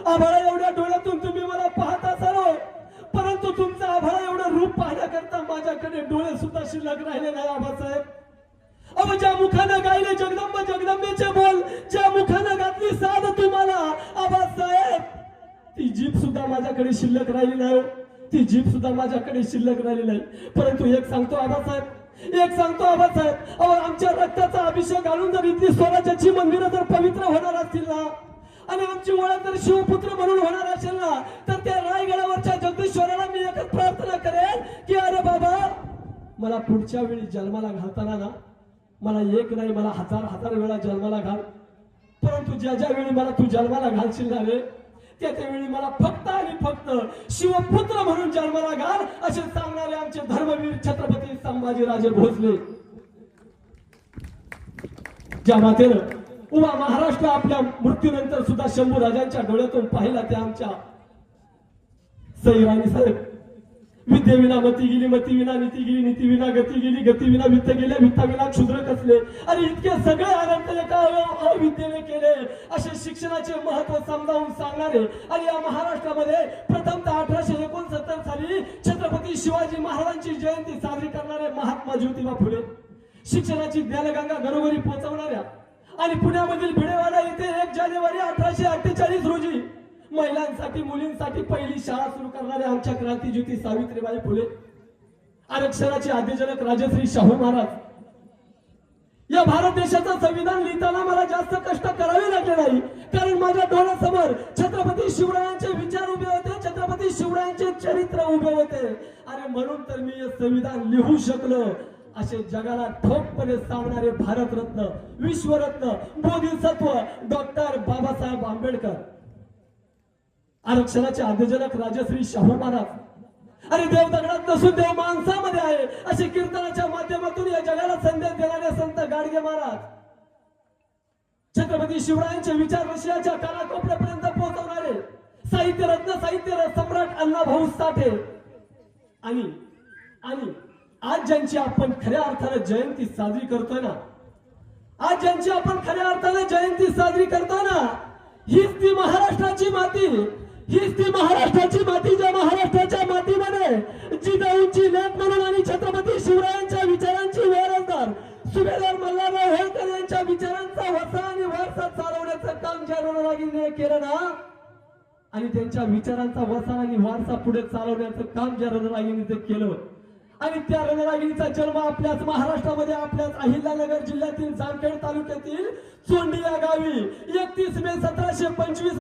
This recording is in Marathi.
आभाळा एवढ्या डोळ्यातून तुम्ही मला पाहत असाल, परंतु तुमचं आभाळा एवढं रूप पाहण्याकरता माझ्याकडे डोळे सुद्धा शिल्लक राहिले नाही आबासाहेब. अहो ज्या मुखानं गायले जगदंब जगदंबेचे बोल, ज्या मुखानं घातली साध तुम्हाला आबासाहेब, ती जीभ सुद्धा माझ्याकडे शिल्लक राहिली नाही, ती जीभ सुद्धा माझ्याकडे शिल्लक राहिली नाही. परंतु एक सांगतो आबासाहेब, एक सांगतो आबासाहेब, अहो आमच्या रक्ताचा अभिषेक घालून जर इथली स्वराज्याची मंदिरं जर पवित्र होणार असतील ना, आणि आमची ओळख जर शिवपुत्र म्हणून होणार असेल ना, तर त्या रायगडावरच्या जगदीश्वराला मी एकच प्रार्थना करेन की अरे बाबा, मला पुढच्या वेळी जन्माला घालताना ना, मला एक नाही मला हजार हजार वेळा जन्माला घाल, परंतु ज्या ज्या वेळी मला तू जन्माला घालशील ना रे, त्या त्यावेळी मला फक्त आणि फक्त शिवपुत्र म्हणून जन्माला घाल, असे सांगणारे आमचे धर्मवीर छत्रपती संभाजीराजे भोसले. ज्या मातेनं उभा महाराष्ट्र आपल्या मृत्यूनंतर सुद्धा शंभू राजांच्या डोळ्यातून पाहिला, त्या आमच्या सईराणी साहेब. विद्येविना मती गेली, मती विना नीती गेली, नीती विना गती गेली, गती विना वित्त गेले, वित्ता विना क्षुद्र कसले. आणि इतके सगळे आनंद एका अविद्येने केले, असे शिक्षणाचे महत्व समजावून सांगणारे आणि या महाराष्ट्रामध्ये प्रथमतः 1869 साली छत्रपती शिवाजी महाराजांची जयंती साजरी करणारे महात्मा ज्योतिबा फुले, शिक्षणाची ज्ञानगंगा घरोघरी पोहोचवणाऱ्या आणि पुण्यामधील भिडेवाडा येथे 1 जानेवारी 1848 रोजी महिलांसाठी मुलींसाठी पहिली शाळा सुरू करणारे आमच्या क्रांतीज्योती सावित्रीबाई फुले, आरक्षणाचे आद्यजनक राजश्री शाहू महाराज. या भारत देशाचं संविधान लिहिताना मला जास्त कष्ट करावे लागले नाही, कारण माझ्या डोळ्यासमोर छत्रपती शिवरायांचे विचार उभे होते, छत्रपती शिवरायांचे चरित्र उभे होते. आणि म्हणून तर मी हे संविधान लिहू शकलो. असे जगाला ठोकपणे सांगणारे भारतरत्न, विश्वरत्न, बोधिसत्व डॉक्टर बाबासाहेब आंबेडकर, आरक्षणाचे आद्यजनक राजश्री शाहू महाराज, आणि देव दगडात नसून देव माणसामध्ये आहे असे कीर्तनाच्या माध्यमातून या जगाला संदेश देणारे संत गाडगे महाराज, छत्रपती शिवरायांचे विचार रशियाच्या कानाकोपऱ्यापर्यंत पोहोचवणारे साहित्य रत्न, साहित्य सम्राट अण्णाभाऊ साठे, आणि आज ज्यांची आपण खऱ्या अर्थाने जयंती साजरी करतोय ना, आज ज्यांची आपण खऱ्या अर्थाने जयंती साजरी करतोय ना, हीच ती महाराष्ट्राची माती, हीच ती महाराष्ट्राची माती, ज्या महाराष्ट्राच्या मातीमध्ये जिजाऊंची लेक म्हणून आणि छत्रपती शिवरायांच्या विचारांची वारसदार सुभेदार मल्हारराव होळकर यांच्या विचारांचा वसा आणि वारसा चालवण्याचं काम ज्या रणरागिणीने केलं ना, आणि त्यांच्या विचारांचा वसा आणि वारसा पुढे चालवण्याचं काम ज्या रणरागिणीने केलं, आणि त्या रणरागिणीचा जन्म आपल्याच महाराष्ट्रामध्ये, आपल्याच अहिल्यानगर जिल्ह्यातील जामखेड तालुक्यातील चोंडी या गावी 31 मे 1725